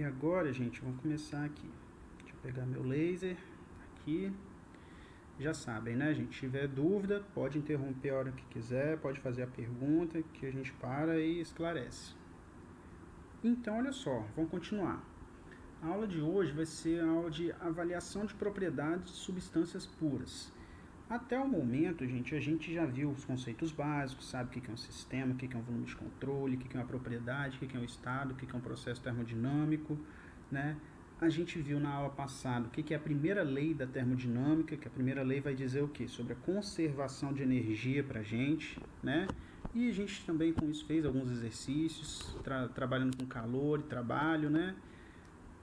E agora, gente, vamos começar aqui. Deixa eu pegar meu laser aqui. Já sabem, né, gente? Se tiver dúvida, pode interromper a hora que quiser, pode fazer a pergunta que a gente para e esclarece. Então, olha só, vamos continuar. A aula de hoje vai ser a aula de avaliação de propriedades de substâncias puras. Até o momento, gente, a gente já viu os conceitos básicos, sabe o que é um sistema, o que é um volume de controle, o que é uma propriedade, o que é um estado, o que é um processo termodinâmico, né? A gente viu na aula passada o que é a primeira lei da termodinâmica, que a primeira lei vai dizer o quê? Sobre a conservação de energia para a gente, né? E a gente também com isso fez alguns exercícios, trabalhando com calor e trabalho, né?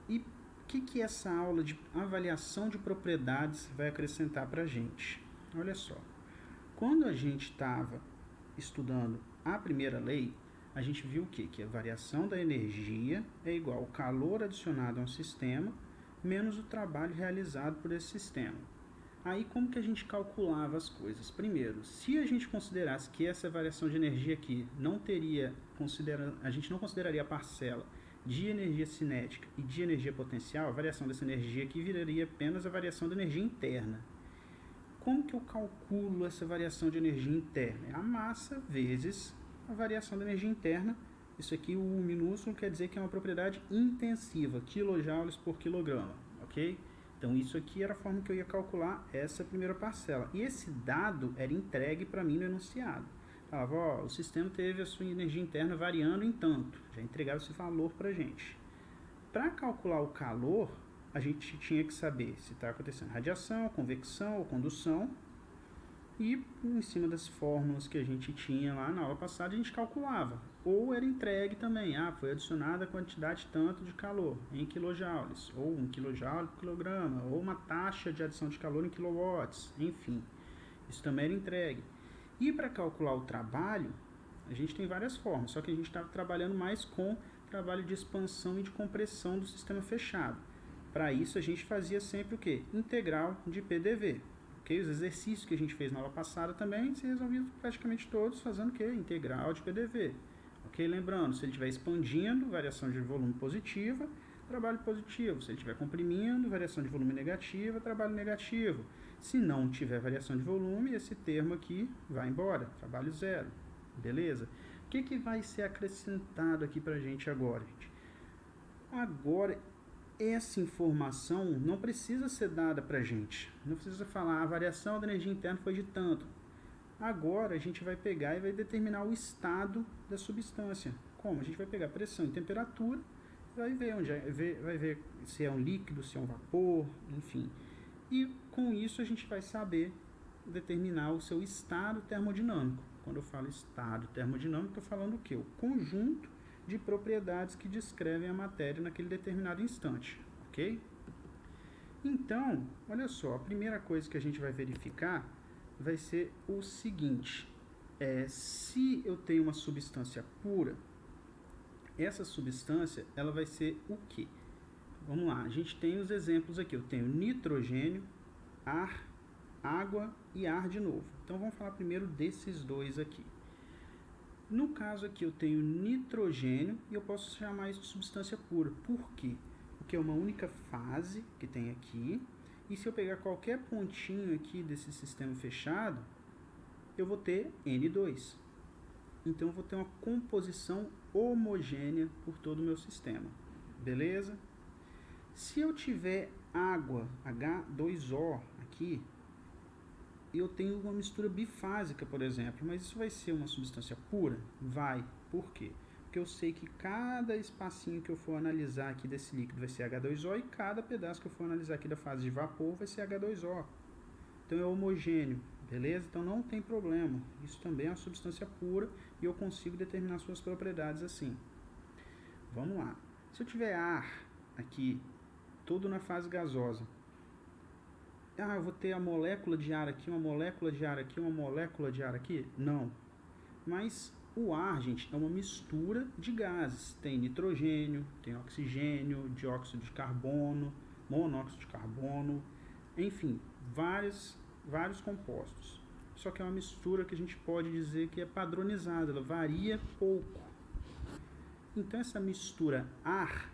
E o que essa aula de avaliação de propriedades vai acrescentar para a gente? Olha só, quando a gente estava estudando a primeira lei, a gente viu o quê? Que a variação da energia é igual ao calor adicionado a um sistema menos o trabalho realizado por esse sistema. Aí como que a gente calculava as coisas? Primeiro, se a gente considerasse que essa variação de energia aqui não teria, a gente não consideraria a parcela de energia cinética e de energia potencial, a variação dessa energia aqui viraria apenas a variação da energia interna. Como que eu calculo essa variação de energia interna? É a massa vezes a variação da energia interna. Isso aqui, o minúsculo, quer dizer que é uma propriedade intensiva, kilojoules por quilograma, ok? Então, isso aqui era a forma que eu ia calcular essa primeira parcela. E esse dado era entregue para mim no enunciado. Falava, ó, o sistema teve a sua energia interna variando em tanto. Já entregava esse valor para a gente. Para calcular o calor, a gente tinha que saber se está acontecendo radiação, convecção ou condução. E em cima das fórmulas que a gente tinha lá na aula passada, a gente calculava. Ou era entregue também, foi adicionada a quantidade tanto de calor em quilojoules, ou 1 kJ por quilograma, ou uma taxa de adição de calor em quilowatts, enfim. Isso também era entregue. E para calcular o trabalho, a gente tem várias formas, só que a gente estava trabalhando mais com trabalho de expansão e de compressão do sistema fechado. Para isso a gente fazia sempre o quê? Integral de PDV. Okay? Os exercícios que a gente fez na aula passada também se resolviam praticamente todos fazendo o quê? Integral de PDV. Okay? Lembrando, se ele estiver expandindo, variação de volume positiva, trabalho positivo. Se ele estiver comprimindo, variação de volume negativa, trabalho negativo. Se não tiver variação de volume, esse termo aqui vai embora, trabalho zero. Beleza? O que vai ser acrescentado aqui para a gente agora, gente? Agora, essa informação não precisa ser dada para a gente. Não precisa falar, a variação da energia interna foi de tanto. Agora, a gente vai pegar e vai determinar o estado da substância. Como? A gente vai pegar pressão e temperatura, vai ver se é um líquido, se é um vapor, enfim. E com isso a gente vai saber determinar o seu estado termodinâmico. Quando eu falo estado termodinâmico, estou falando o quê? O conjunto de propriedades que descrevem a matéria naquele determinado instante, ok? Então, olha só, a primeira coisa que a gente vai verificar vai ser o seguinte, se eu tenho uma substância pura, essa substância ela vai ser o quê? Vamos lá, a gente tem os exemplos aqui, eu tenho nitrogênio, ar, água e ar de novo. Então vamos falar primeiro desses dois aqui. No caso aqui eu tenho nitrogênio e eu posso chamar isso de substância pura. Por quê? Porque é uma única fase que tem aqui. E se eu pegar qualquer pontinho aqui desse sistema fechado, eu vou ter N2. Então eu vou ter uma composição homogênea por todo o meu sistema. Beleza? Se eu tiver água, H2O aqui, eu tenho uma mistura bifásica, por exemplo, mas isso vai ser uma substância pura? Vai. Por quê? Porque eu sei que cada espacinho que eu for analisar aqui desse líquido vai ser H2O e cada pedaço que eu for analisar aqui da fase de vapor vai ser H2O. Então é homogêneo, beleza? Então não tem problema. Isso também é uma substância pura e eu consigo determinar suas propriedades assim. Vamos lá. Se eu tiver ar aqui, todo na fase gasosa, eu vou ter a molécula de ar aqui, uma molécula de ar aqui, uma molécula de ar aqui? Não. Mas o ar, gente, é uma mistura de gases. Tem nitrogênio, tem oxigênio, dióxido de carbono, monóxido de carbono, enfim, vários compostos. Só que é uma mistura que a gente pode dizer que é padronizada, ela varia pouco. Então essa mistura ar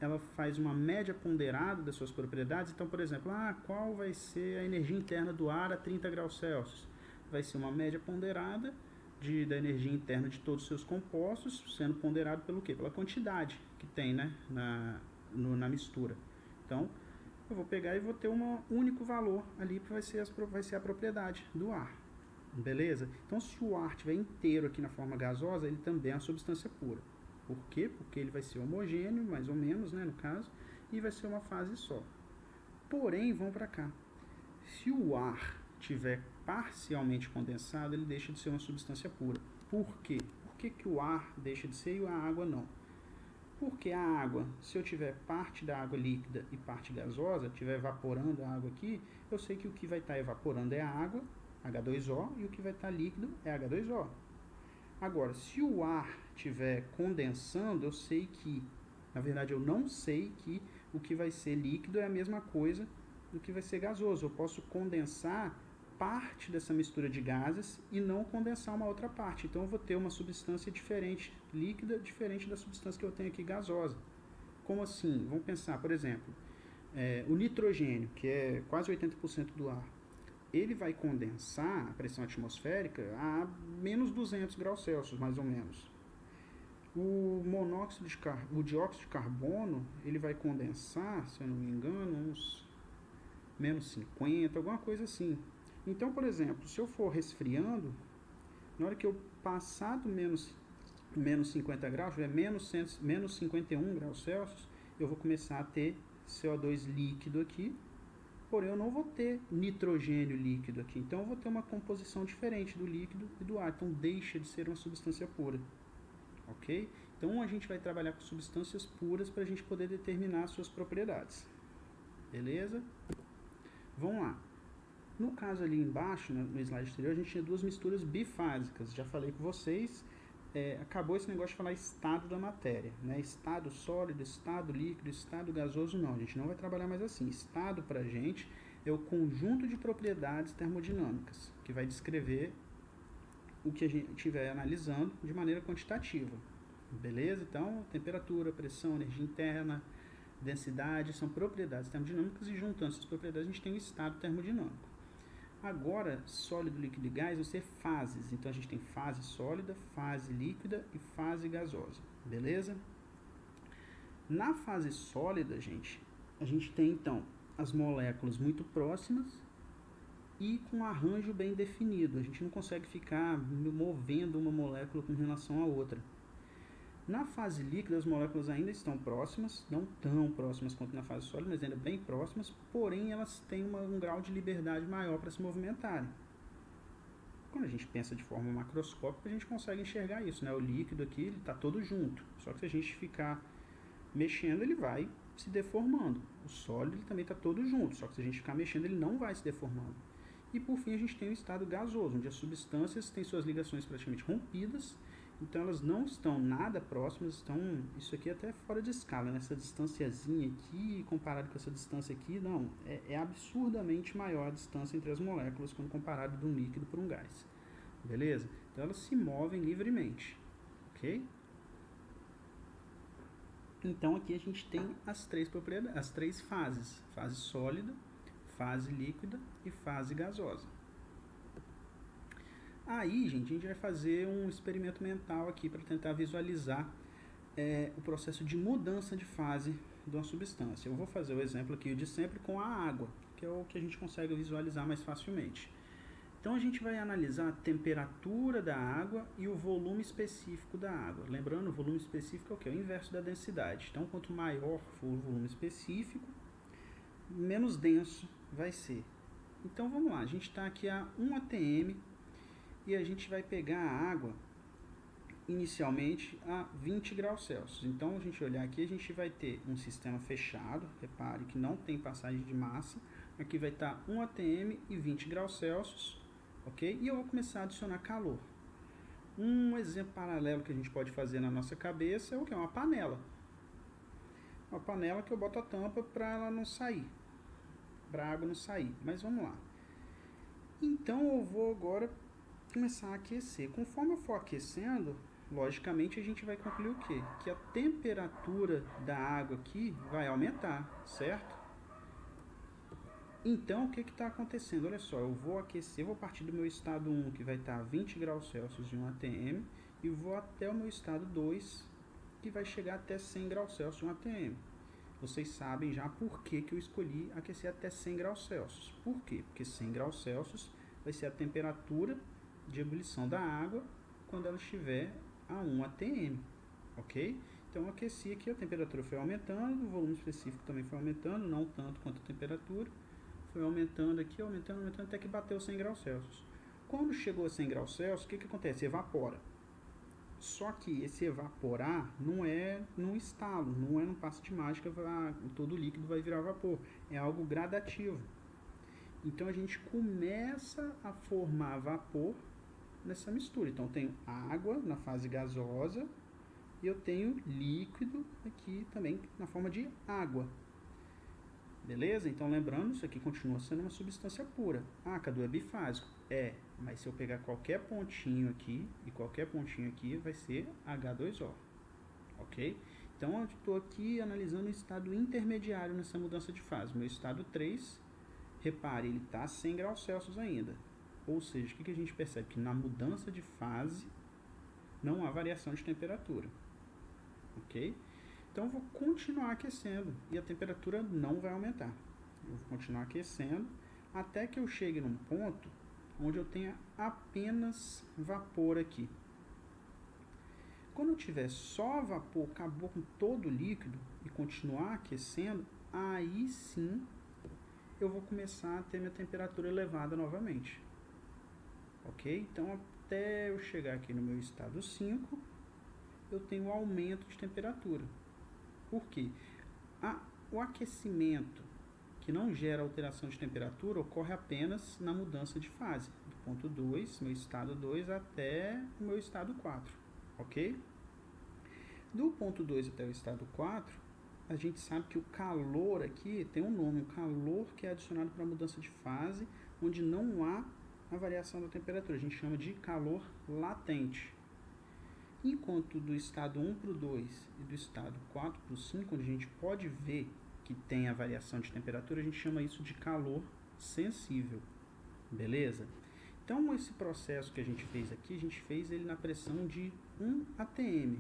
ela faz uma média ponderada das suas propriedades. Então, por exemplo, qual vai ser a energia interna do ar a 30 graus Celsius? Vai ser uma média ponderada da energia interna de todos os seus compostos, sendo ponderado pelo quê? Pela quantidade que tem, né, na mistura. Então, eu vou pegar e vou ter um único valor ali que vai ser a propriedade do ar. Beleza? Então, se o ar estiver inteiro aqui na forma gasosa, ele também é uma substância pura. Por quê? Porque ele vai ser homogêneo, mais ou menos, né, no caso, e vai ser uma fase só. Porém, vamos para cá. Se o ar tiver parcialmente condensado, ele deixa de ser uma substância pura. Por quê? Por que o ar deixa de ser e a água não? Porque a água, se eu tiver parte da água líquida e parte gasosa, estiver evaporando a água aqui, eu sei que o que vai estar evaporando é a água, H2O, e o que vai estar líquido é H2O. Agora, se o ar estiver condensando, eu sei que, na verdade eu não sei que o que vai ser líquido é a mesma coisa do que vai ser gasoso. Eu posso condensar parte dessa mistura de gases e não condensar uma outra parte. Então eu vou ter uma substância diferente, líquida, diferente da substância que eu tenho aqui gasosa. Como assim? Vamos pensar, por exemplo, o nitrogênio, que é quase 80% do ar. Ele vai condensar a pressão atmosférica a menos 200 graus Celsius, mais ou menos. O dióxido de carbono, ele vai condensar, se eu não me engano, uns menos 50, alguma coisa assim. Então, por exemplo, se eu for resfriando, na hora que eu passar do menos 50 graus, tiver menos 51 graus Celsius, eu vou começar a ter CO2 líquido aqui, porém eu não vou ter nitrogênio líquido aqui. Então eu vou ter uma composição diferente do líquido e do ar. Então deixa de ser uma substância pura. Ok? Então a gente vai trabalhar com substâncias puras para a gente poder determinar as suas propriedades. Beleza? Vamos lá. No caso ali embaixo, no slide anterior, a gente tinha duas misturas bifásicas. Já falei com vocês, acabou esse negócio de falar estado da matéria, né? Estado sólido, estado líquido, estado gasoso, não. A gente não vai trabalhar mais assim. Estado pra gente é o conjunto de propriedades termodinâmicas, que vai descrever o que a gente estiver analisando de maneira quantitativa. Beleza? Então, temperatura, pressão, energia interna, densidade, são propriedades termodinâmicas, e juntando essas propriedades a gente tem o estado termodinâmico. Agora, sólido, líquido e gás vão ser fases. Então a gente tem fase sólida, fase líquida e fase gasosa. Beleza? Na fase sólida, gente, a gente tem então as moléculas muito próximas e com um arranjo bem definido. A gente não consegue ficar movendo uma molécula com relação à outra. Na fase líquida, as moléculas ainda estão próximas, não tão próximas quanto na fase sólida, mas ainda bem próximas, porém elas têm um grau de liberdade maior para se movimentarem. Quando a gente pensa de forma macroscópica, a gente consegue enxergar isso, né? O líquido aqui ele está todo junto, só que se a gente ficar mexendo, ele vai se deformando. O sólido ele também está todo junto, só que se a gente ficar mexendo, ele não vai se deformando. E por fim, a gente tem o estado gasoso, onde as substâncias têm suas ligações praticamente rompidas. Então elas não estão nada próximas, isso aqui é até fora de escala, né? Essa distanciazinha aqui, comparado com essa distância aqui, não, é absurdamente maior a distância entre as moléculas quando comparado de um líquido para um gás, beleza? Então elas se movem livremente, ok? Então aqui a gente tem as três fases, fase sólida, fase líquida e fase gasosa. Aí, gente, a gente vai fazer um experimento mental aqui para tentar visualizar o processo de mudança de fase de uma substância. Eu vou fazer o exemplo aqui de sempre com a água, que é o que a gente consegue visualizar mais facilmente. Então, a gente vai analisar a temperatura da água e o volume específico da água. Lembrando, o volume específico é o quê? É o inverso da densidade. Então, quanto maior for o volume específico, menos denso vai ser. Então, vamos lá. A gente está aqui a 1 atm e a gente vai pegar a água inicialmente a 20 graus Celsius. Então, a gente olhar aqui, a gente vai ter um sistema fechado, repare que não tem passagem de massa. Aqui vai estar 1 atm e 20 graus Celsius, ok? E eu vou começar a adicionar calor. Um exemplo paralelo que a gente pode fazer na nossa cabeça é o que? Uma panela. Uma panela que eu boto a tampa para ela não sair, para a água não sair. Mas vamos lá. Então, eu vou agora começar a aquecer. Conforme eu for aquecendo, logicamente a gente vai concluir o quê? Que a temperatura da água aqui vai aumentar, certo? Então, o que está acontecendo? Olha só, eu vou aquecer, vou partir do meu estado 1, que vai estar a 20 graus Celsius de 1 atm, e vou até o meu estado 2, que vai chegar até 100 graus Celsius de 1 atm. Vocês sabem já por que eu escolhi aquecer até 100 graus Celsius. Por quê? Porque 100 graus Celsius vai ser a temperatura de ebulição da água quando ela estiver a 1 atm, ok? Então, eu aqueci aqui, a temperatura foi aumentando, o volume específico também foi aumentando, não tanto quanto a temperatura. Foi aumentando aqui, aumentando, até que bateu 100 graus Celsius. Quando chegou a 100 graus Celsius, o que acontece? Evapora. Só que esse evaporar não é num estalo, não é num passe de mágica, todo o líquido vai virar vapor. É algo gradativo. Então a gente começa a formar vapor nessa mistura. Então eu tenho água na fase gasosa e eu tenho líquido aqui também na forma de água. Beleza? Então, lembrando, isso aqui continua sendo uma substância pura. Ah, Cadu, é bifásico. É, mas se eu pegar qualquer pontinho aqui, e qualquer pontinho aqui, vai ser H2O. Ok? Então, eu estou aqui analisando o estado intermediário nessa mudança de fase. Meu estado 3, repare, ele está a 100 graus Celsius ainda. Ou seja, o que a gente percebe? Que na mudança de fase, não há variação de temperatura. Ok? Então, eu vou continuar aquecendo e a temperatura não vai aumentar. Eu vou continuar aquecendo até que eu chegue num ponto onde eu tenha apenas vapor aqui. Quando eu tiver só vapor, acabou com todo o líquido e continuar aquecendo, aí sim eu vou começar a ter minha temperatura elevada novamente. Ok? Então, até eu chegar aqui no meu estado 5, eu tenho aumento de temperatura. Por quê? O aquecimento que não gera alteração de temperatura ocorre apenas na mudança de fase, do ponto 2, meu estado 2, até o meu estado 4, ok? Do ponto 2 até o estado 4, a gente sabe que o calor aqui tem um nome, o calor que é adicionado para a mudança de fase, onde não há a variação da temperatura, a gente chama de calor latente. Enquanto do estado 1 para o 2 e do estado 4 para o 5, onde a gente pode ver que tem a variação de temperatura, a gente chama isso de calor sensível, beleza? Então, esse processo que a gente fez aqui, a gente fez ele na pressão de 1 atm.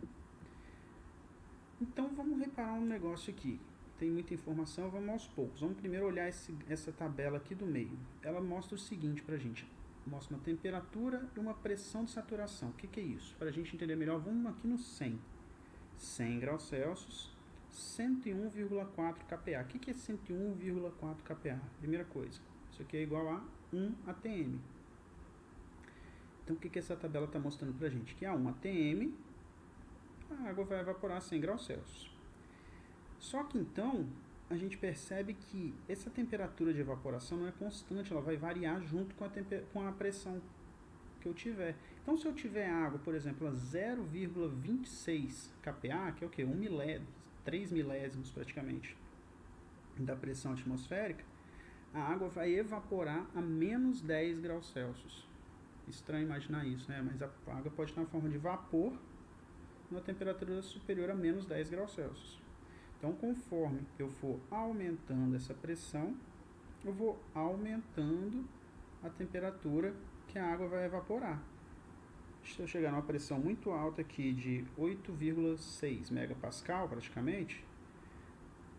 Então, vamos reparar um negócio aqui. Tem muita informação, vamos aos poucos. Vamos primeiro olhar essa tabela aqui do meio. Ela mostra o seguinte para a gente. Mostra uma temperatura e uma pressão de saturação. O que é isso? Para a gente entender melhor, vamos aqui no 100. 100 graus Celsius, 101,4 kPa. O que é 101,4 kPa? Primeira coisa, isso aqui é igual a 1 atm. Então, o que essa tabela está mostrando para a gente? Que a 1 atm, a água vai evaporar a 100 graus Celsius. Só que então, a gente percebe que essa temperatura de evaporação não é constante, ela vai variar junto com a pressão que eu tiver. Então, se eu tiver água, por exemplo, a 0,26 kPa, que é o quê? 3 milésimos praticamente da pressão atmosférica, a água vai evaporar a menos 10 graus Celsius. Estranho imaginar isso, né? Mas a água pode estar na forma de vapor numa temperatura superior a menos 10 graus Celsius. Então, conforme eu for aumentando essa pressão, eu vou aumentando a temperatura que a água vai evaporar. Se eu chegar numa pressão muito alta aqui de 8,6 megapascal praticamente,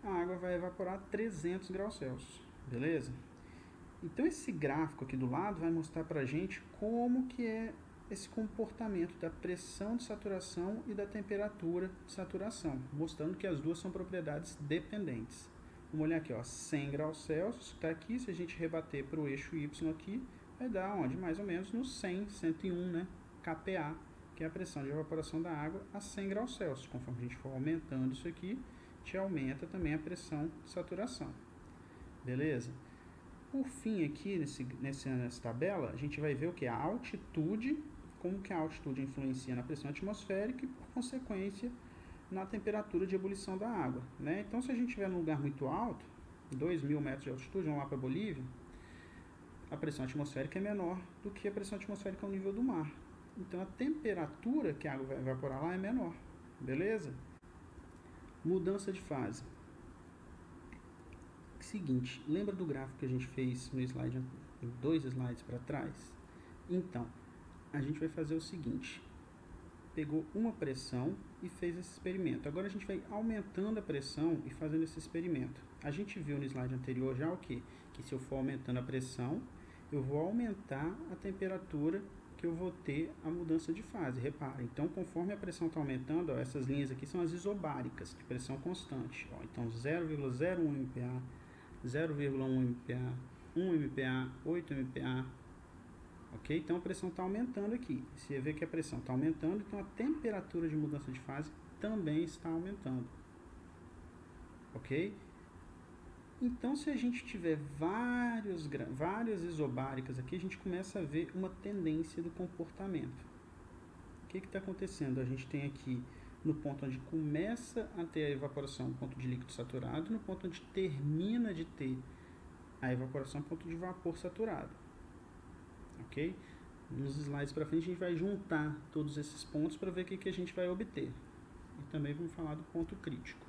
a água vai evaporar a 300 graus Celsius, beleza? Então esse gráfico aqui do lado vai mostrar pra gente como que é esse comportamento da pressão de saturação e da temperatura de saturação, mostrando que as duas são propriedades dependentes. Vamos olhar aqui, ó, 100 graus Celsius, está aqui, se a gente rebater para o eixo Y aqui, vai dar onde? Mais ou menos no 100, 101, né? kPa, que é a pressão de evaporação da água a 100 graus Celsius. Conforme a gente for aumentando isso aqui, a gente aumenta também a pressão de saturação. Beleza? Por fim, aqui nessa tabela, a gente vai ver o que? A altitude, como que a altitude influencia na pressão atmosférica e, por consequência, na temperatura de ebulição da água, né? Então, se a gente estiver num lugar muito alto, 2.000 metros de altitude, vamos lá para a Bolívia, a pressão atmosférica é menor do que a pressão atmosférica ao nível do mar. Então, a temperatura que a água vai evaporar lá é menor, beleza? Mudança de fase. Seguinte, lembra do gráfico que a gente fez no slide, 2 slides para trás? Então, a gente vai fazer o seguinte, pegou uma pressão e fez esse experimento. Agora a gente vai aumentando a pressão e fazendo esse experimento. A gente viu no slide anterior já o quê? Que se eu for aumentando a pressão, eu vou aumentar a temperatura que eu vou ter a mudança de fase. Repara, então conforme a pressão está aumentando, ó, essas linhas aqui são as isobáricas, de pressão constante. Ó, então 0,01 MPa, 0,1 MPa, 1 MPa, 8 MPa. Ok? Então a pressão está aumentando aqui. Você vê que a pressão está aumentando, então a temperatura de mudança de fase também está aumentando. Ok? Então, se a gente tiver várias isobáricas aqui, a gente começa a ver uma tendência do comportamento. O que está acontecendo? A gente tem aqui no ponto onde começa a ter a evaporação, ponto de líquido saturado, no ponto onde termina de ter a evaporação, ponto de vapor saturado. Ok? Nos slides para frente a gente vai juntar todos esses pontos para ver o que a gente vai obter. E também vamos falar do ponto crítico.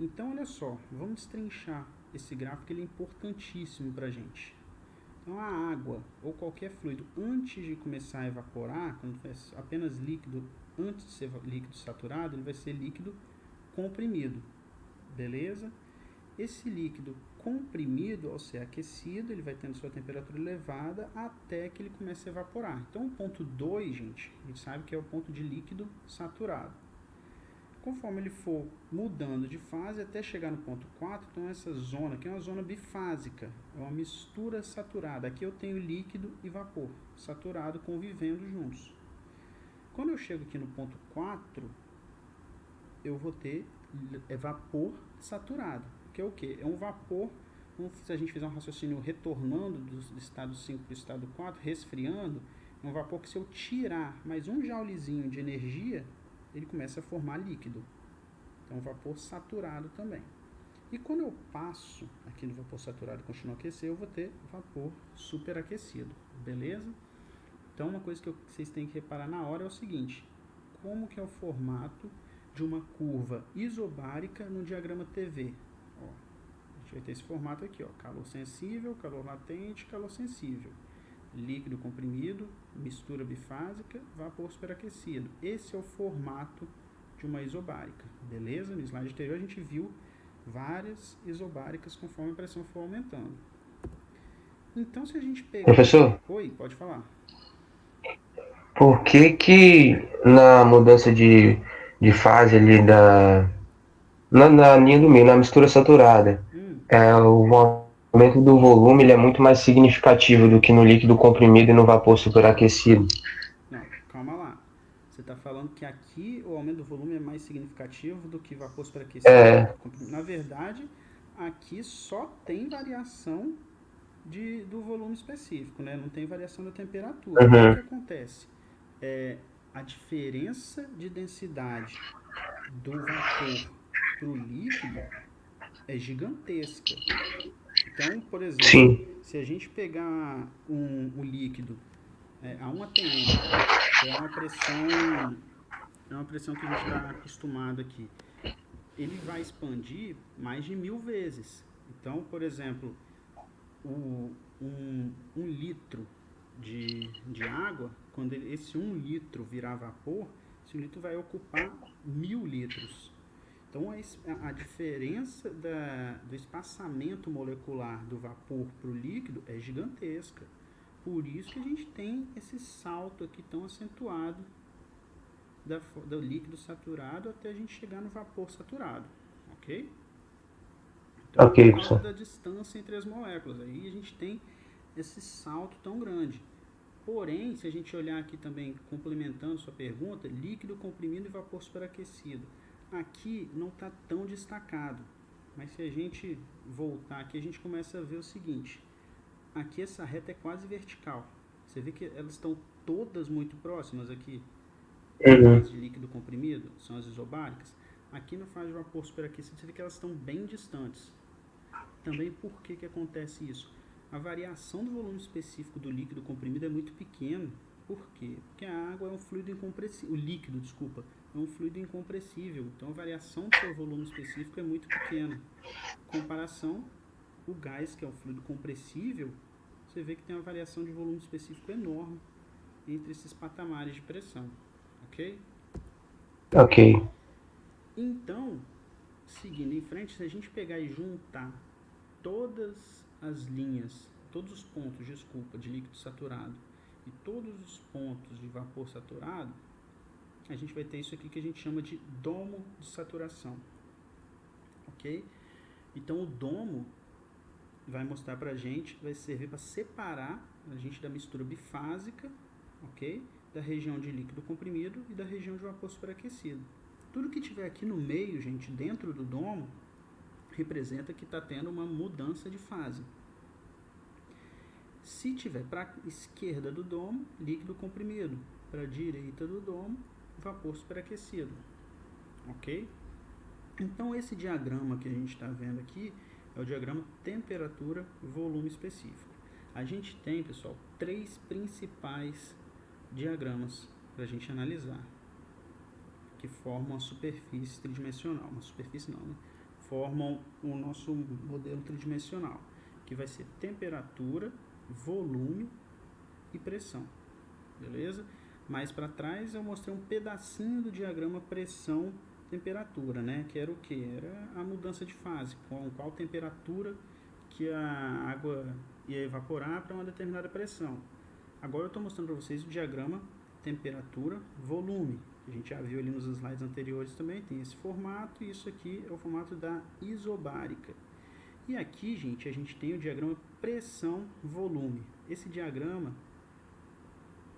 Então, olha só, vamos destrinchar esse gráfico, ele é importantíssimo para a gente. Então, a água ou qualquer fluido, antes de começar a evaporar, quando for apenas líquido, antes de ser líquido saturado, ele vai ser líquido comprimido, beleza? Esse líquido comprimido, ao ser aquecido, ele vai tendo sua temperatura elevada até que ele comece a evaporar. Então, o ponto 2, gente, a gente sabe que é o ponto de líquido saturado. Conforme ele for mudando de fase até chegar no ponto 4, então essa zona aqui é uma zona bifásica, é uma mistura saturada. Aqui eu tenho líquido e vapor saturado convivendo juntos. Quando eu chego aqui no ponto 4, eu vou ter vapor saturado, que é o quê? É um vapor, se a gente fizer um raciocínio retornando do estado 5 para o estado 4, resfriando, é um vapor que se eu tirar mais um joulezinho de energia, ele começa a formar líquido. Então, vapor saturado também. E quando eu passo aqui no vapor saturado e continuo a aquecer, eu vou ter vapor superaquecido, beleza? Então, uma coisa que vocês têm que reparar na hora é o seguinte, como que é o formato de uma curva isobárica no diagrama TV? Ó, a gente vai ter esse formato aqui, ó, calor sensível, calor latente, calor sensível. Líquido comprimido, mistura bifásica, vapor superaquecido. Esse é o formato de uma isobárica, beleza? No slide anterior a gente viu várias isobáricas conforme a pressão for aumentando. Então, se a gente pegar... Professor, Oi, pode falar. por que na mudança de fase ali na linha do meio, na mistura saturada, o aumento do volume ele é muito mais significativo do que no líquido comprimido e no vapor superaquecido? Não, calma lá. Você está falando que aqui o aumento do volume é mais significativo do que vapor superaquecido e É, líquido comprimido. Na verdade, aqui só tem variação do volume específico, né? Não tem variação da temperatura. O que uhum, acontece? A diferença de densidade do vapor para o líquido é gigantesca. Então, por exemplo, sim, se a gente pegar o líquido a 1 atm, que é uma pressão que a gente está acostumado aqui, ele vai expandir mais de 1000 vezes. Então, por exemplo, um litro de água, quando esse 1 litro virar vapor, esse 1 litro vai ocupar 1000 litros. Então, a diferença do espaçamento molecular do vapor para o líquido é gigantesca. Por isso que a gente tem esse salto aqui tão acentuado do líquido saturado até a gente chegar no vapor saturado, ok? Então, ok, por causa professor. da distância entre as moléculas, aí a gente tem esse salto tão grande. Porém, se a gente olhar aqui também, complementando sua pergunta, líquido comprimido e vapor superaquecido. Aqui não está tão destacado, mas se a gente voltar aqui, a gente começa a ver o seguinte. Aqui essa reta é quase vertical. Você vê que elas estão todas muito próximas aqui, na Uhum, fase de líquido comprimido, são as isobáricas. Aqui na fase de vapor superaquecido, você vê que elas estão bem distantes. Também por que acontece isso? A variação do volume específico do líquido comprimido é muito pequeno Por quê? Porque a água é um fluido incompressível, o líquido, desculpa, é um fluido incompressível, então a variação do seu volume específico é muito pequena. Em comparação, o gás, que é um fluido compressível, você vê que tem uma variação de volume específico enorme entre esses patamares de pressão, ok? Ok. Então, seguindo em frente, se a gente pegar e juntar todas as linhas, todos os pontos, desculpa, de líquido saturado e todos os pontos de vapor saturado, a gente vai ter isso aqui que a gente chama de domo de saturação, ok? Então o domo vai mostrar pra gente, vai servir para separar a gente da mistura bifásica, ok? Da região de líquido comprimido e da região de vapor superaquecido. Tudo que tiver aqui no meio, gente, dentro do domo, representa que está tendo uma mudança de fase. Se tiver para a esquerda do domo, líquido comprimido. Para a direita do domo, vapor superaquecido. Ok? Então, esse diagrama que a gente está vendo aqui é o diagrama temperatura volume específico. A gente tem, pessoal, 3 principais diagramas para a gente analisar, que formam a superfície tridimensional. Uma superfície não, né? Formam o nosso modelo tridimensional, que vai ser temperatura, volume e pressão. Beleza? Mais para trás eu mostrei um pedacinho do diagrama pressão-temperatura, né? Que era o que? Era a mudança de fase, com qual temperatura que a água ia evaporar para uma determinada pressão. Agora eu estou mostrando para vocês o diagrama temperatura-volume. A gente já viu ali nos slides anteriores também, tem esse formato, e isso aqui é o formato da isobárica. E aqui, gente, a gente tem o diagrama pressão-volume. Esse diagrama,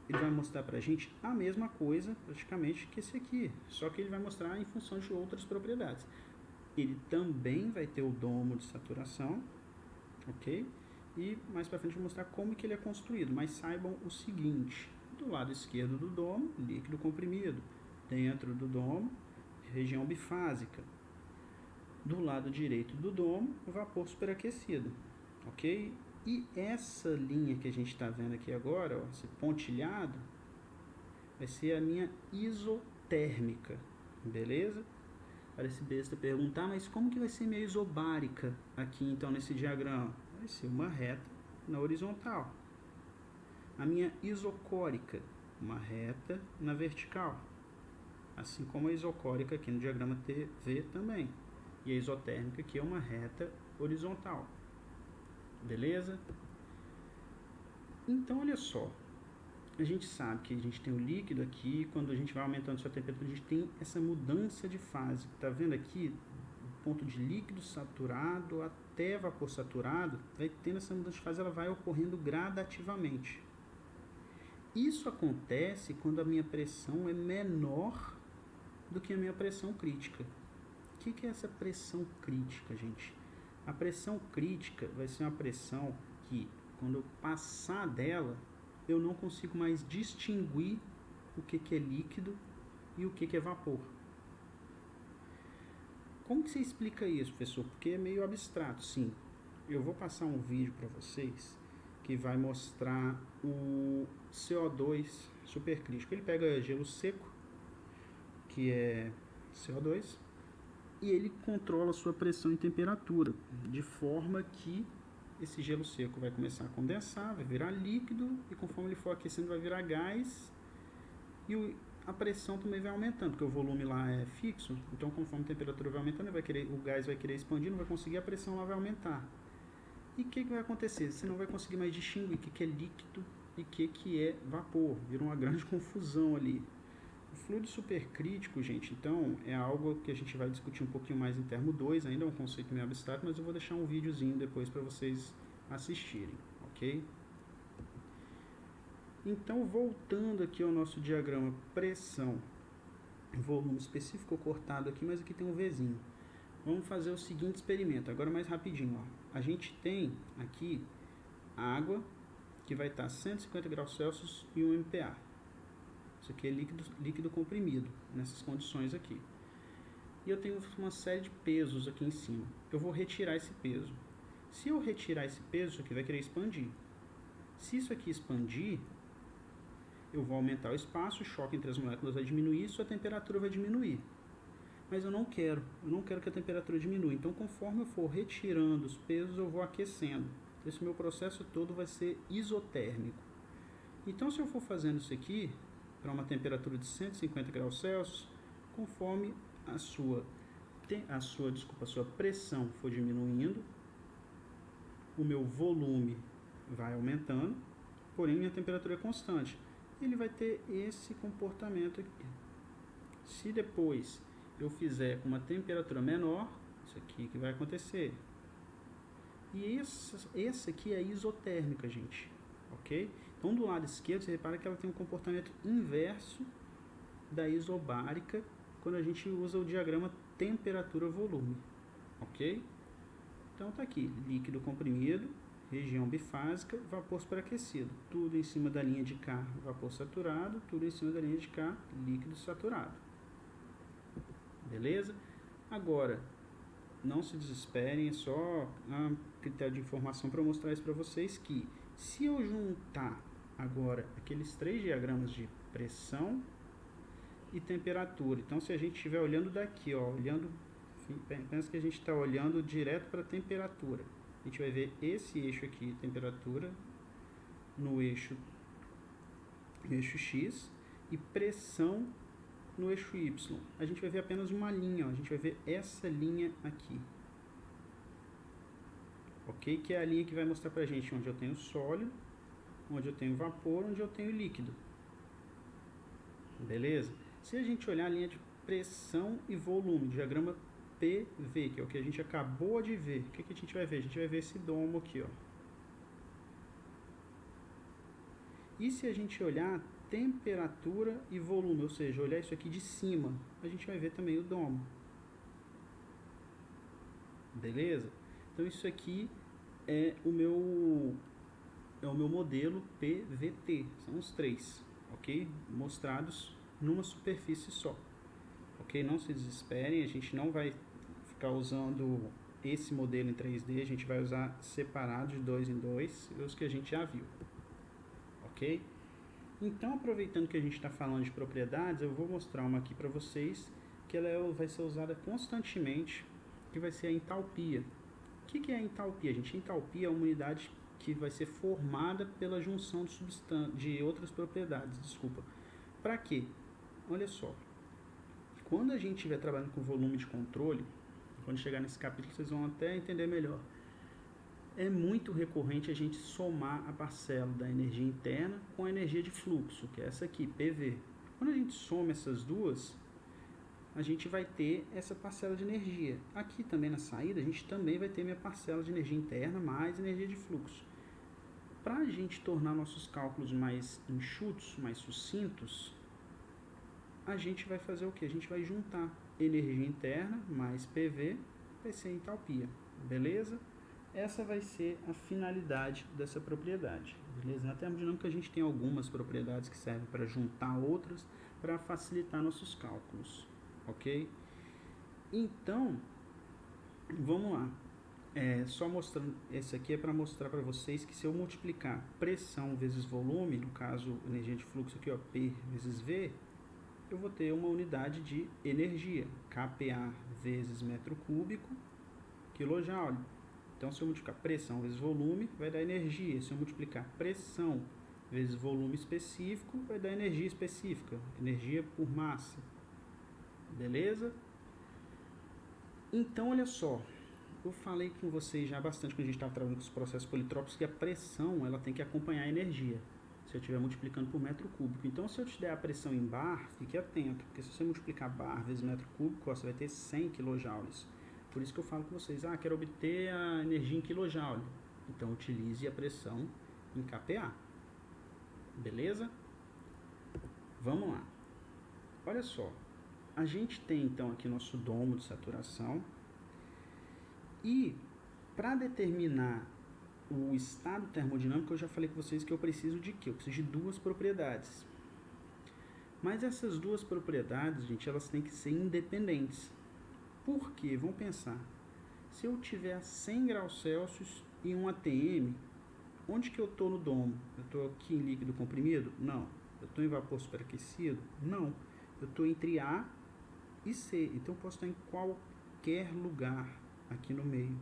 ele vai mostrar pra gente a mesma coisa, praticamente, que esse aqui, só que ele vai mostrar em função de outras propriedades. Ele também vai ter o domo de saturação, ok? E mais pra frente eu vou mostrar como que ele é construído, mas saibam o seguinte: do lado esquerdo do domo, líquido comprimido. Dentro do domo, região bifásica. Do lado direito do domo, vapor superaquecido, ok? E essa linha que a gente está vendo aqui agora, ó, esse pontilhado, vai ser a minha isotérmica, beleza? Parece besta perguntar, mas como que vai ser minha isobárica aqui então nesse diagrama? Vai ser uma reta na horizontal. A minha isocórica, uma reta na vertical. Assim como a isocórica aqui no diagrama TV também. E a isotérmica aqui é uma reta horizontal. Beleza? Então, olha só. A gente sabe que a gente tem o líquido aqui. Quando a gente vai aumentando sua temperatura, a gente tem essa mudança de fase. Tá vendo aqui? Do ponto de líquido saturado até vapor saturado, vai tendo essa mudança de fase, ela vai ocorrendo gradativamente. Isso acontece quando a minha pressão é menor do que a minha pressão crítica. O que é essa pressão crítica, gente? A pressão crítica vai ser uma pressão que, quando eu passar dela, eu não consigo mais distinguir o que é líquido e o que é vapor. Como que você explica isso, professor? Porque é meio abstrato, sim. Eu vou passar um vídeo para vocês que vai mostrar o CO2 supercrítico. Ele pega gelo seco, que é CO2, e ele controla a sua pressão e temperatura, de forma que esse gelo seco vai começar a condensar, vai virar líquido, e conforme ele for aquecendo vai virar gás, e a pressão também vai aumentando, porque o volume lá é fixo, então conforme a temperatura vai aumentando, o gás vai querer expandir, não vai conseguir, a pressão lá vai aumentar. E o que vai acontecer? Você não vai conseguir mais distinguir o que é líquido e o que é vapor, vira uma grande confusão ali. O fluido supercrítico, gente, então, é algo que a gente vai discutir um pouquinho mais em termo 2, ainda é um conceito meio abstrato, mas eu vou deixar um videozinho depois para vocês assistirem, ok? Então, voltando aqui ao nosso diagrama pressão, volume específico cortado aqui, mas aqui tem um Vzinho. Vamos fazer o seguinte experimento, agora mais rapidinho, ó. A gente tem aqui água, que vai estar a 150 graus Celsius e 1 MPa. Isso aqui é líquido comprimido, nessas condições aqui. E eu tenho uma série de pesos aqui em cima. Eu vou retirar esse peso. Se eu retirar esse peso, isso aqui vai querer expandir. Se isso aqui expandir, eu vou aumentar o espaço, o choque entre as moléculas vai diminuir, sua temperatura vai diminuir. Mas eu não quero que a temperatura diminua. Então, conforme eu for retirando os pesos, eu vou aquecendo. Esse meu processo todo vai ser isotérmico. Então, se eu for fazendo isso aqui, para uma temperatura de 150 graus Celsius, conforme a sua pressão for diminuindo, o meu volume vai aumentando, porém minha temperatura é constante. Ele vai ter esse comportamento aqui. Se depois eu fizer uma temperatura menor, isso aqui que vai acontecer. E essa aqui é isotérmica, gente, ok? Então, do lado esquerdo, você repara que ela tem um comportamento inverso da isobárica quando a gente usa o diagrama temperatura-volume, ok? Então, tá aqui, líquido comprimido, região bifásica, vapor superaquecido. Tudo em cima da linha de K, vapor saturado, tudo em cima da linha de K, líquido saturado. Beleza? Agora, não se desesperem, é só um critério de informação para mostrar isso para vocês que se eu juntar agora aqueles 3 diagramas de pressão e temperatura, então se a gente estiver olhando daqui, ó, pensa que a gente está olhando direto para a temperatura, a gente vai ver esse eixo aqui, temperatura, no eixo X e pressão no eixo Y. A gente vai ver apenas uma linha, ó. A gente vai ver essa linha aqui. Ok? Que é a linha que vai mostrar pra gente onde eu tenho sólido, onde eu tenho vapor, onde eu tenho líquido. Beleza? Se a gente olhar a linha de pressão e volume, diagrama PV, que é o que a gente acabou de ver, o que a gente vai ver? A gente vai ver esse domo aqui, ó. E se a gente olhar temperatura e volume, ou seja, olhar isso aqui de cima, a gente vai ver também o domo. Beleza? Então isso aqui é o meu modelo PVT, são os 3, ok? Mostrados numa superfície só, ok? Não se desesperem, a gente não vai ficar usando esse modelo em 3D, a gente vai usar separado de 2 em 2, os que a gente já viu, ok? Então, aproveitando que a gente está falando de propriedades, eu vou mostrar uma aqui para vocês, que ela vai ser usada constantemente, que vai ser a entalpia. O que é a entalpia, gente? A entalpia é uma unidade que vai ser formada pela junção de outras propriedades. Para quê? Olha só, quando a gente estiver trabalhando com volume de controle, quando chegar nesse capítulo vocês vão até entender melhor, é muito recorrente a gente somar a parcela da energia interna com a energia de fluxo, que é essa aqui, PV. Quando a gente soma essas duas, a gente vai ter essa parcela de energia. Aqui também na saída, a gente também vai ter minha parcela de energia interna mais energia de fluxo. Para a gente tornar nossos cálculos mais enxutos, mais sucintos, a gente vai fazer o que? A gente vai juntar energia interna mais PV, vai ser entalpia, beleza? Essa vai ser a finalidade dessa propriedade, beleza? Na termodinâmica a gente tem algumas propriedades que servem para juntar outras, para facilitar nossos cálculos, ok? Então, vamos lá. Só mostrando, esse aqui é para mostrar para vocês que se eu multiplicar pressão vezes volume, no caso energia de fluxo aqui, ó, P vezes V, eu vou ter uma unidade de energia, kPa vezes metro cúbico, quilojoule. Então, se eu multiplicar pressão vezes volume, vai dar energia. Se eu multiplicar pressão vezes volume específico, vai dar energia específica, energia por massa. Beleza? Então, olha só, eu falei com vocês já bastante quando a gente estava trabalhando com os processos politrópicos que a pressão ela tem que acompanhar a energia, se eu estiver multiplicando por metro cúbico. Então, se eu te der a pressão em bar, fique atento, porque se você multiplicar bar vezes metro cúbico, você vai ter 100 kJ. Por isso que eu falo com vocês, quero obter a energia em kJ. Então, utilize a pressão em kPa. Beleza? Vamos lá. Olha só, a gente tem então aqui nosso domo de saturação. E para determinar o estado termodinâmico, eu já falei com vocês que eu preciso de quê? Eu preciso de 2 propriedades. Mas essas 2 propriedades, gente, elas têm que ser independentes. Por quê? Vamos pensar. Se eu tiver 100 graus Celsius e um ATM, onde que eu estou no domo? Eu estou aqui em líquido comprimido? Não. Eu estou em vapor superaquecido? Não. Eu estou entre A e C. Então eu posso estar em qualquer lugar aqui no meio.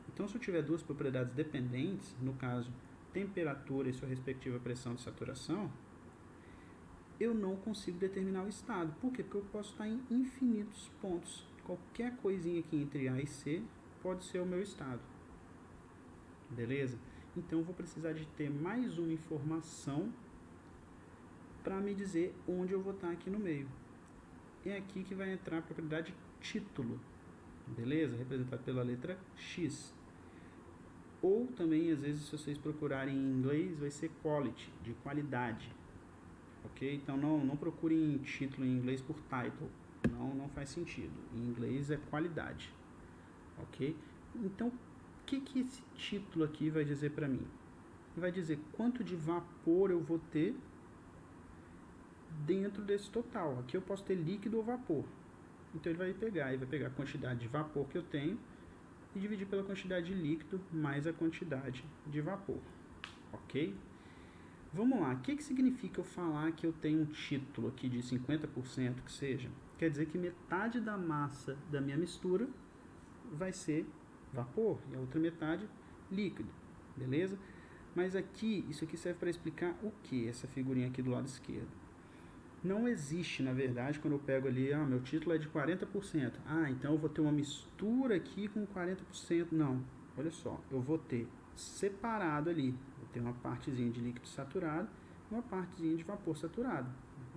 Então, se eu tiver duas propriedades dependentes, no caso, temperatura e sua respectiva pressão de saturação, eu não consigo determinar o estado. Por quê? Porque eu posso estar em infinitos pontos. Qualquer coisinha aqui entre A e C pode ser o meu estado. Beleza? Então, eu vou precisar de ter mais uma informação para me dizer onde eu vou estar aqui no meio. É aqui que vai entrar a propriedade título. Beleza? Representado pela letra X. Ou também, às vezes, se vocês procurarem em inglês, vai ser quality, de qualidade. Ok? Então, não procurem título em inglês por title. Não faz sentido. Em inglês é qualidade. Ok? Então, o que esse título aqui vai dizer para mim? Vai dizer quanto de vapor eu vou ter dentro desse total. Aqui eu posso ter líquido ou vapor. Então, ele vai pegar a quantidade de vapor que eu tenho e dividir pela quantidade de líquido mais a quantidade de vapor. Ok? Vamos lá, o que significa eu falar que eu tenho um título aqui de 50% que seja? Quer dizer que metade da massa da minha mistura vai ser vapor e a outra metade líquido, beleza? Mas aqui, isso aqui serve para explicar o que? Essa figurinha aqui do lado esquerdo. Não existe, na verdade, quando eu pego ali, meu título é de 40%. Então eu vou ter uma mistura aqui com 40%. Não, olha só, eu vou ter separado ali, vou ter uma partezinha de líquido saturado e uma partezinha de vapor saturado,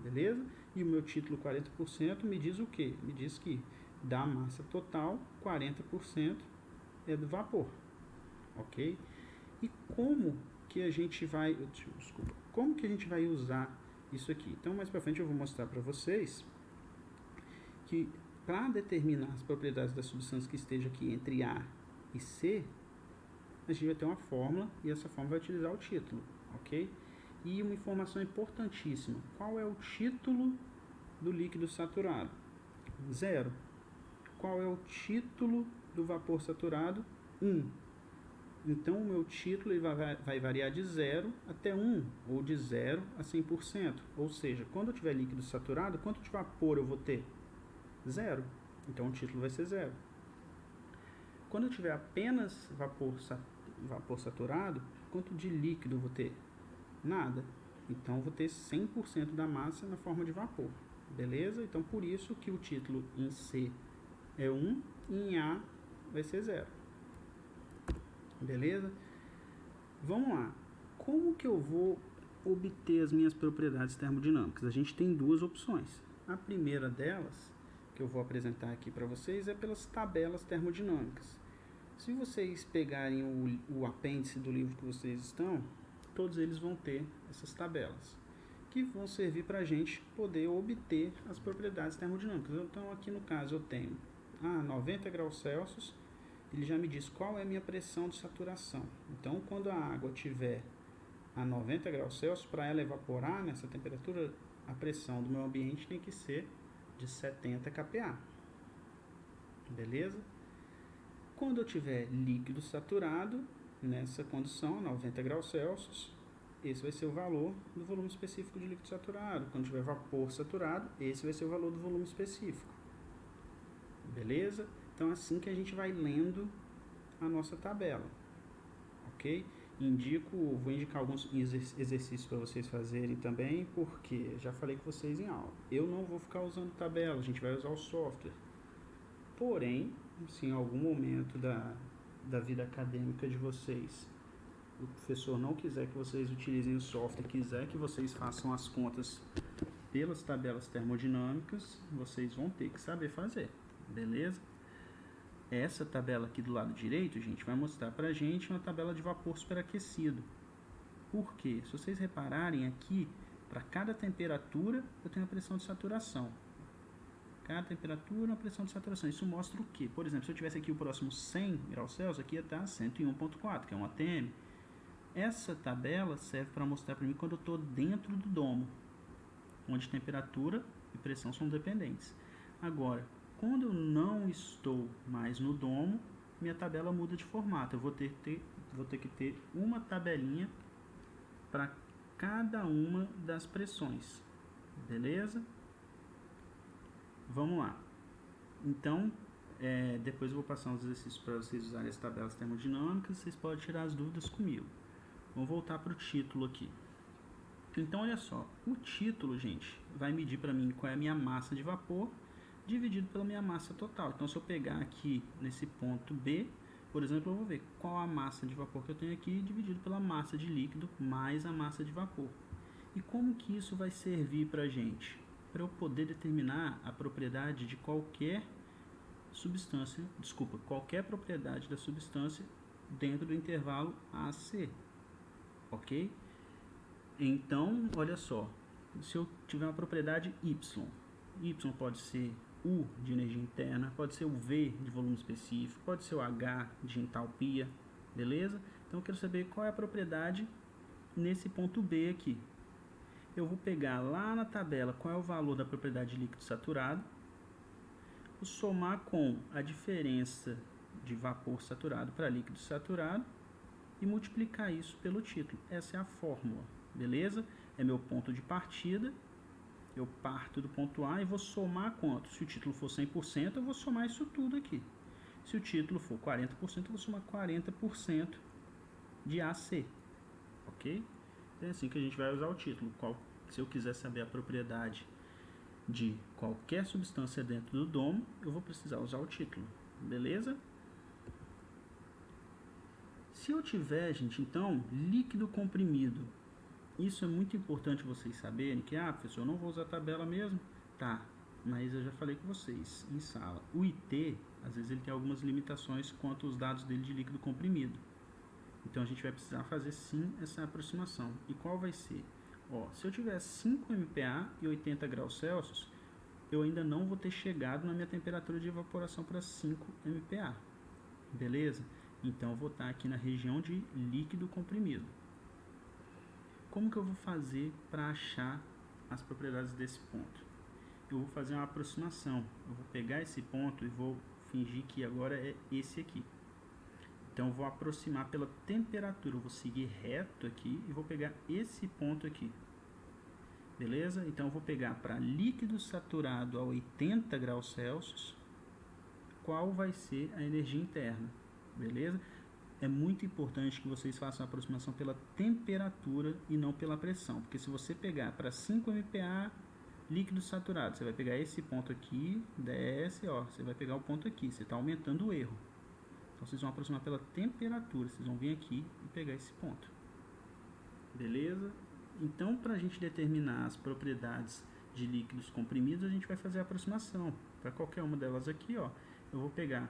beleza? E o meu título 40% me diz o quê? Me diz que da massa total, 40% é do vapor, ok? E como que a gente vai, como que a gente vai usar isso aqui? Então, mais para frente eu vou mostrar para vocês que para determinar as propriedades da substância que esteja aqui entre A e C, a gente vai ter uma fórmula e essa fórmula vai utilizar o título, ok? E uma informação importantíssima, qual é o título do líquido saturado? 0. Qual é o título do vapor saturado? 1. Então, o meu título ele vai variar de 0 até 1, ou de 0 a 100%. Ou seja, quando eu tiver líquido saturado, quanto de vapor eu vou ter? 0. Então, o título vai ser 0. Quando eu tiver apenas vapor saturado, quanto de líquido eu vou ter? Nada. Então, eu vou ter 100% da massa na forma de vapor. Beleza? Então, por isso que o título em C é 1 e em A vai ser 0. Beleza? Vamos lá. Como que eu vou obter as minhas propriedades termodinâmicas? A gente tem duas opções. A primeira delas, que eu vou apresentar aqui para vocês, é pelas tabelas termodinâmicas. Se vocês pegarem o apêndice do livro que vocês estão, todos eles vão ter essas tabelas, que vão servir para a gente poder obter as propriedades termodinâmicas. Então, aqui no caso, eu tenho 90 graus Celsius, ele já me diz qual é a minha pressão de saturação. Então, quando a água estiver a 90 graus Celsius, para ela evaporar nessa temperatura, a pressão do meu ambiente tem que ser de 70 kPa. Beleza? Quando eu tiver líquido saturado, nessa condição, 90 graus Celsius, esse vai ser o valor do volume específico de líquido saturado. Quando tiver vapor saturado, esse vai ser o valor do volume específico. Beleza? Então, assim que a gente vai lendo a nossa tabela, ok? Vou indicar alguns exercícios para vocês fazerem também, porque já falei com vocês em aula. Eu não vou ficar usando tabela, a gente vai usar o software. Porém, se em algum momento da vida acadêmica de vocês, o professor não quiser que vocês utilizem o software, quiser que vocês façam as contas pelas tabelas termodinâmicas, vocês vão ter que saber fazer, beleza? Essa tabela aqui do lado direito, gente, vai mostrar pra gente uma tabela de vapor superaquecido. Por quê? Se vocês repararem aqui, para cada temperatura, eu tenho a pressão de saturação. Cada temperatura, a pressão de saturação. Isso mostra o quê? Por exemplo, se eu tivesse aqui o próximo 100 graus Celsius, aqui ia estar 101.4, que é um ATM. Essa tabela serve para mostrar para mim quando eu estou dentro do domo, onde temperatura e pressão são dependentes. Agora, quando eu não estou mais no domo, minha tabela muda de formato. Eu vou ter que ter uma tabelinha para cada uma das pressões, beleza? Vamos lá. Então, depois eu vou passar uns exercícios para vocês usarem as tabelas termodinâmicas, vocês podem tirar as dúvidas comigo. Vamos voltar para o título aqui. Então, olha só, o título, gente, vai medir para mim qual é a minha massa de vapor dividido pela minha massa total. Então, se eu pegar aqui nesse ponto B, por exemplo, eu vou ver qual a massa de vapor que eu tenho aqui dividido pela massa de líquido mais a massa de vapor. E como que isso vai servir para a gente? Para eu poder determinar a propriedade de qualquer substância, qualquer propriedade da substância dentro do intervalo AC, ok? Então, olha só, se eu tiver uma propriedade Y pode ser U de energia interna, pode ser o V de volume específico, pode ser o H de entalpia, beleza? Então eu quero saber qual é a propriedade nesse ponto B aqui. Eu vou pegar lá na tabela qual é o valor da propriedade de líquido saturado, vou somar com a diferença de vapor saturado para líquido saturado e multiplicar isso pelo título. Essa é a fórmula, beleza? É meu ponto de partida. Eu parto do ponto A e vou somar quanto? Se o título for 100%, eu vou somar isso tudo aqui. Se o título for 40%, eu vou somar 40% de AC, ok? Então é assim que a gente vai usar o título. Se eu quiser saber a propriedade de qualquer substância dentro do domo, eu vou precisar usar o título, beleza? Se eu tiver, gente, então, líquido comprimido, isso é muito importante vocês saberem que, professor, eu não vou usar tabela mesmo. Tá, mas eu já falei com vocês em sala. O IT, às vezes ele tem algumas limitações quanto aos dados dele de líquido comprimido. Então a gente vai precisar fazer sim essa aproximação. E qual vai ser? Se eu tiver 5 MPa e 80 graus Celsius, eu ainda não vou ter chegado na minha temperatura de evaporação para 5 MPa. Beleza? Então eu vou estar aqui na região de líquido comprimido. Como que eu vou fazer para achar as propriedades desse ponto? Eu vou fazer uma aproximação. Eu vou pegar esse ponto e vou fingir que agora é esse aqui. Então eu vou aproximar pela temperatura. Eu vou seguir reto aqui e vou pegar esse ponto aqui. Beleza? Então eu vou pegar para líquido saturado a 80 graus Celsius, qual vai ser a energia interna. Beleza? É muito importante que vocês façam a aproximação pela temperatura e não pela pressão. Porque se você pegar para 5 MPa líquido saturado, você vai pegar esse ponto aqui, desce, você vai pegar o ponto aqui. Você está aumentando o erro. Então vocês vão aproximar pela temperatura. Vocês vão vir aqui e pegar esse ponto. Beleza? Então, para a gente determinar as propriedades de líquidos comprimidos, a gente vai fazer a aproximação. Para qualquer uma delas aqui, eu vou pegar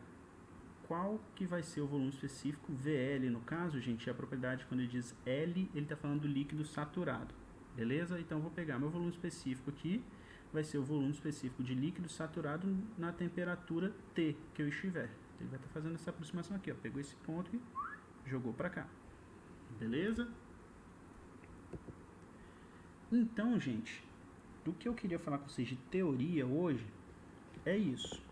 qual que vai ser o volume específico, VL no caso, gente, a propriedade quando ele diz L, ele está falando do líquido saturado, beleza? Então eu vou pegar meu volume específico aqui, vai ser o volume específico de líquido saturado na temperatura T que eu estiver. Então ele vai estar fazendo essa aproximação aqui, pegou esse ponto e jogou para cá, beleza? Então, gente, do que eu queria falar com vocês de teoria hoje, é isso.